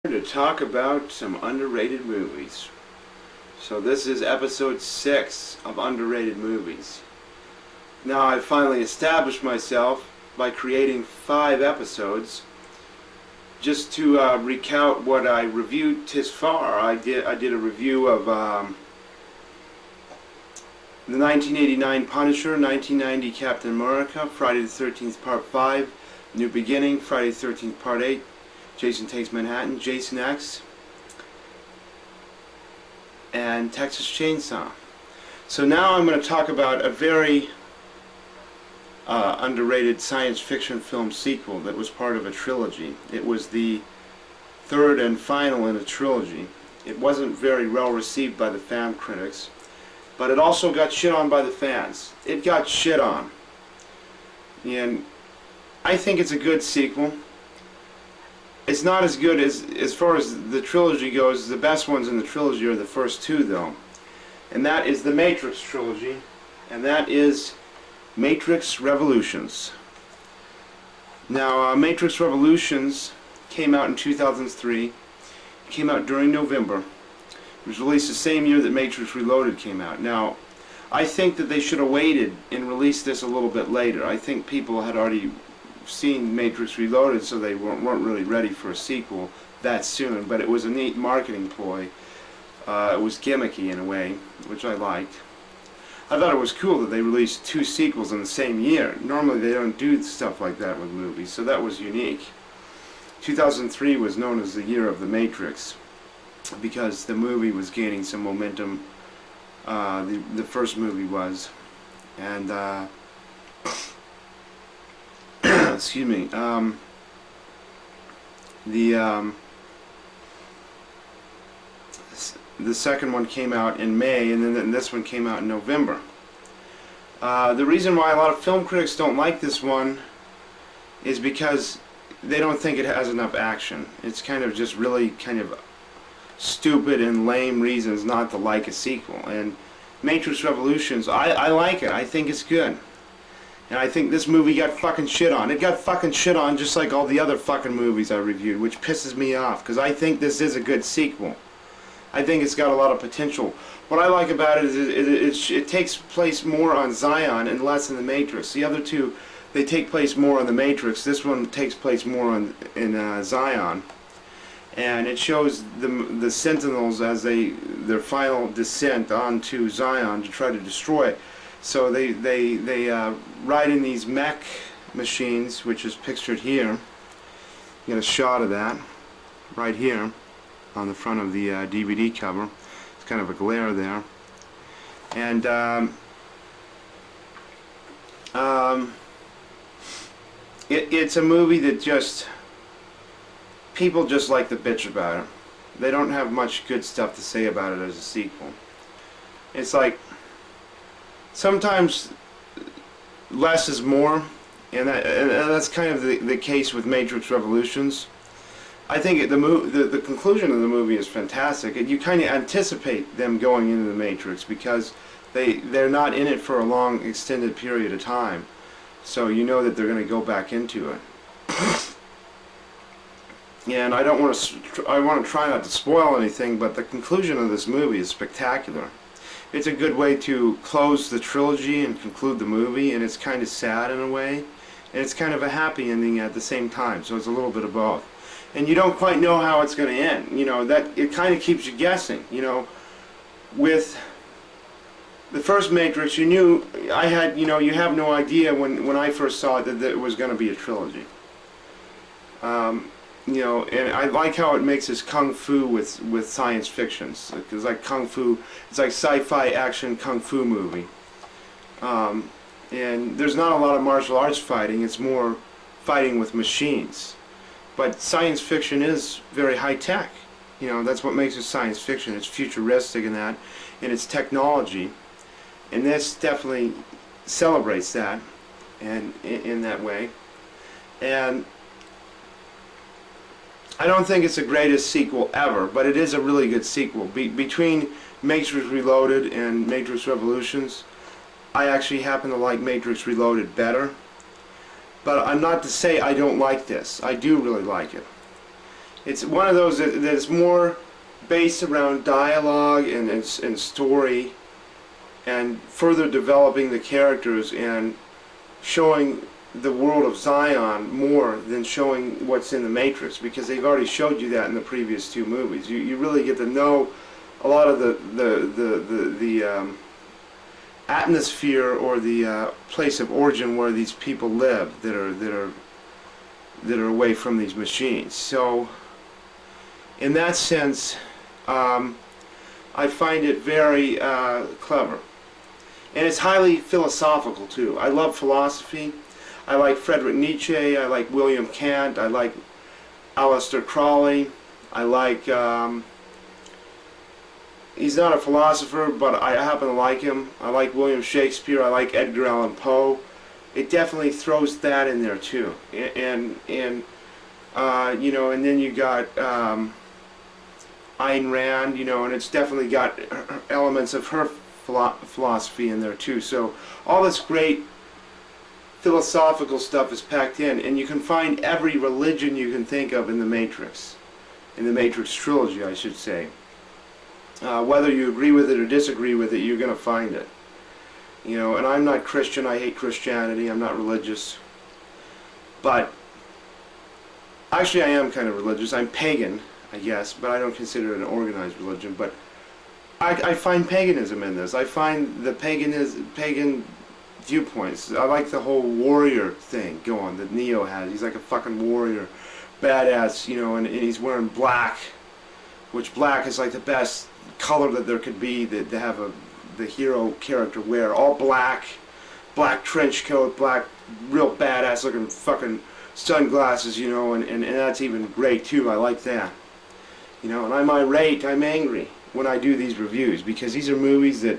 To talk about some underrated movies. So this is episode 6 of underrated movies. Now I've finally established myself by creating 5 episodes. Just to recount what I reviewed tis far, I did a review of the 1989 Punisher, 1990 Captain America, Friday the 13th Part 5, New Beginning, Friday the 13th Part 8, Jason Takes Manhattan, Jason X, and Texas Chainsaw. So now I'm going to talk about a very underrated science fiction film sequel that was part of a trilogy. It was the third and final in a trilogy. It wasn't very well received by the fan critics, but it also got shit on by the fans. It got shit on. And I think it's a good sequel. It's not as good as far as the trilogy goes. The best ones in the trilogy are the first two, though. And that is the Matrix trilogy, and that is Matrix Revolutions. Now, Matrix Revolutions came out in 2003. It came out during November. It was released the same year that Matrix Reloaded came out. Now, I think that they should have waited and released this a little bit later. I think people had already seen Matrix Reloaded, so they weren't really ready for a sequel that soon, but it was a neat marketing ploy. It was gimmicky in a way, which I liked. I thought it was cool that they released 2 sequels in the same year. Normally they don't do stuff like that with movies, so that was unique. 2003 was known as the year of the Matrix because the movie was gaining some momentum. The first movie was, and excuse me. The second one came out in May, and then this one came out in November. The reason why a lot of film critics don't like this one is because they don't think it has enough action. It's kind of just really kind of stupid and lame reasons not to like a sequel. And Matrix Revolutions, I like it. I think it's good. And I think this movie got fucking shit on. It got fucking shit on just like all the other fucking movies I reviewed, which pisses me off, because I think this is a good sequel. I think it's got a lot of potential. What I like about it is it takes place more on Zion and less in the Matrix. The other two, they take place more on the Matrix. This one takes place more in Zion. And it shows the Sentinels as their final descent onto Zion to try to destroy it. So they ride in these mech machines, which is pictured here. You get a shot of that right here on the front of the DVD cover. It's kind of a glare there. And it's a movie that just people just like to bitch about it. They don't have much good stuff to say about it as a sequel. It's like sometimes less is more, and that's kind of the case with Matrix Revolutions. I think the conclusion of the movie is fantastic. You kind of anticipate them going into the Matrix because they're not in it for a long extended period of time, so you know that they're going to go back into it. And I want to try not to spoil anything, but the conclusion of this movie is spectacular. It's a good way to close the trilogy and conclude the movie, and it's kind of sad in a way, and it's kind of a happy ending at the same time, so it's a little bit of both. And you don't quite know how it's going to end. You know, that it kind of keeps you guessing. You know, with the first Matrix, you have no idea when I first saw it that it was going to be a trilogy. You know, and I like how it makes this kung fu with science fiction. It's like kung fu. It's like sci-fi action kung fu movie. And there's not a lot of martial arts fighting. It's more fighting with machines. But science fiction is very high tech. You know, that's what makes it science fiction. It's futuristic in that, and it's technology. And this definitely celebrates that, and in that way. And I don't think it's the greatest sequel ever, but it is a really good sequel. Between Matrix Reloaded and Matrix Revolutions, I actually happen to like Matrix Reloaded better. But I'm not to say I don't like this. I do really like it. It's one of those that is more based around dialogue and story, and further developing the characters and showing the world of Zion more than showing what's in the Matrix, because they've already showed you that in the previous two movies. You really get to know a lot of the atmosphere or the place of origin where these people live that are away from these machines. So in that sense, I find it very clever. And it's highly philosophical too. I love philosophy. I like Friedrich Nietzsche, I like William Kant, I like Aleister Crowley, I like, he's not a philosopher, but I happen to like him. I like William Shakespeare, I like Edgar Allan Poe. It definitely throws that in there too. And you know, and then you got Ayn Rand, you know, and it's definitely got elements of her philosophy in there too. So all this great philosophical stuff is packed in, and you can find every religion you can think of in the Matrix trilogy, I should say. Whether you agree with it or disagree with it, you're going to find it. You know, and I'm not Christian, I hate Christianity, I'm not religious. But, actually I am kind of religious, I'm pagan, I guess, but I don't consider it an organized religion. But I find paganism in this. I find the pagan viewpoints. I like the whole warrior thing going that Neo has. He's like a fucking warrior, badass, you know, and he's wearing black, which black is like the best color that there could be that to have the hero character wear. All black, black trench coat, black, real badass looking fucking sunglasses, you know, and that's even great too. I like that. You know, and I'm irate, I'm angry when I do these reviews, because these are movies that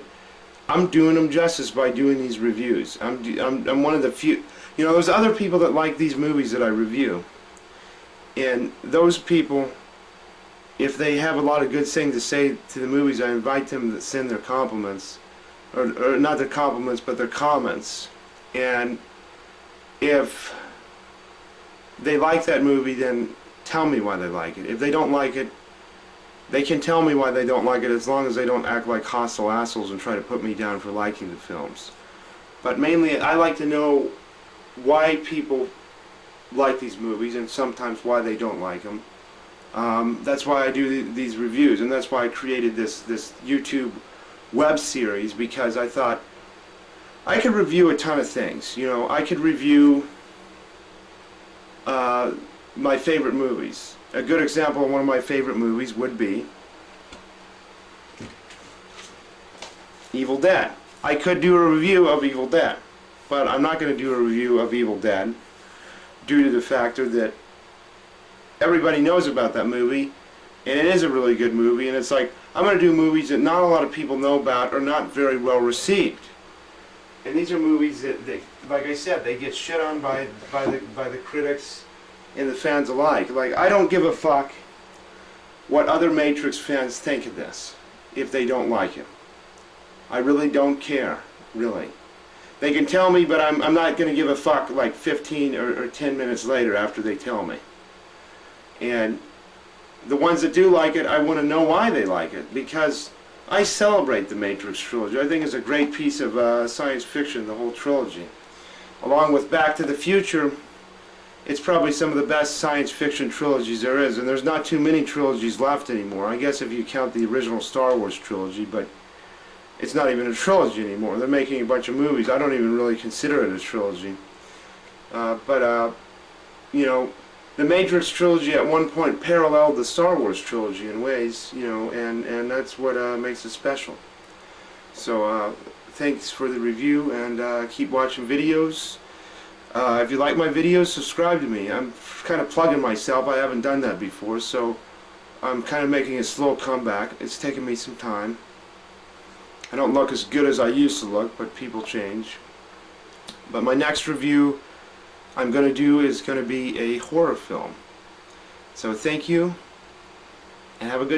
I'm doing them justice by doing these reviews. I'm one of the few, you know, there's other people that like these movies that I review, and those people, if they have a lot of good things to say to the movies, I invite them to send their compliments, or not their compliments, but their comments. And if they like that movie, then tell me why they like it. If they don't like it, they can tell me why they don't like it, as long as they don't act like hostile assholes and try to put me down for liking the films. But mainly, I like to know why people like these movies, and sometimes why they don't like them. That's why I do these reviews, and that's why I created this YouTube web series, because I thought I could review a ton of things. You know, I could review my favorite movies. A good example of one of my favorite movies would be Evil Dead. I could do a review of Evil Dead, but I'm not going to do a review of Evil Dead due to the factor that everybody knows about that movie, and it is a really good movie, and it's like, I'm going to do movies that not a lot of people know about or not very well received. And these are movies that, like I said, they get shit on by the critics and the fans alike. Like, I don't give a fuck what other Matrix fans think of this if they don't like it. I really don't care, really. They can tell me, but I'm not going to give a fuck like 15 or 10 minutes later after they tell me. And the ones that do like it, I want to know why they like it, because I celebrate the Matrix trilogy. I think it's a great piece of science fiction, the whole trilogy. Along with Back to the Future, it's probably some of the best science fiction trilogies there is, and there's not too many trilogies left anymore. I guess if you count the original Star Wars trilogy, but it's not even a trilogy anymore. They're making a bunch of movies. I don't even really consider it a trilogy. You know, the Matrix trilogy at one point paralleled the Star Wars trilogy in ways, you know, and that's what makes it special. So thanks for the review, and keep watching videos. If you like my videos, subscribe to me. I'm kind of plugging myself. I haven't done that before, so I'm kind of making a slow comeback. It's taken me some time. I don't look as good as I used to look, but people change. But my next review I'm going to do is going to be a horror film. So thank you, and have a good